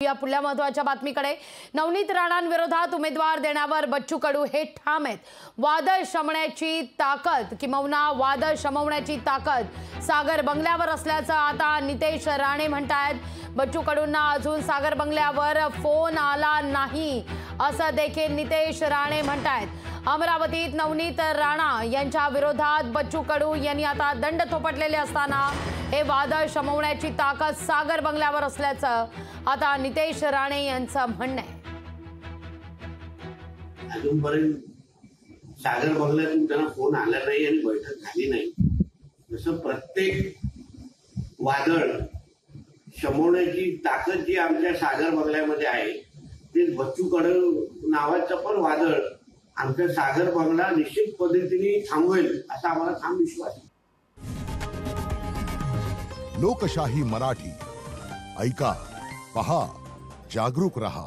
या पुढल्या महत्त्वाच्या बातमीकडे। नवनीत राणांविरोधात उमेदवार देण्यावर बच्चू कडू हे ठाम आहेत। वादळ शमवण्याची ताकद किंवा वादळ शमवण्याची ताकद सागर बंगल्यावर असल्याचं आता नितेश राणे म्हणतायत। बच्चू कडूंना अजून सागर बंगल्यावर फोन आला नाही असं देखील नितेश राणे म्हणतायत। अमरावतीत नवनीत राणा यांच्या विरोधात बच्चू कडू यांनी आता दंड थोपटलेले असताना हे वादळ शमवण्याची ताकद सागर बंगल्यावर असल्याचं आता नितेश राणे यांचं म्हणणं आहे। अजूनपर्यंत सागर बंगल्यातून त्यांना फोन आला नाही आणि बैठक झाली नाही। जसं प्रत्येक वादळ शमवण्याची ताकद जी आमच्या सागर बंगल्यामध्ये आहे, ते बच्चू कडू नावाचं पण वादळ आमच्या सागर बंगला निश्चित पद्धतीने थांबवेल असा आम्हाला ठाम विश्वास आहे। लोकशाही मराठी ऐका, पहा, जागरूक रहा।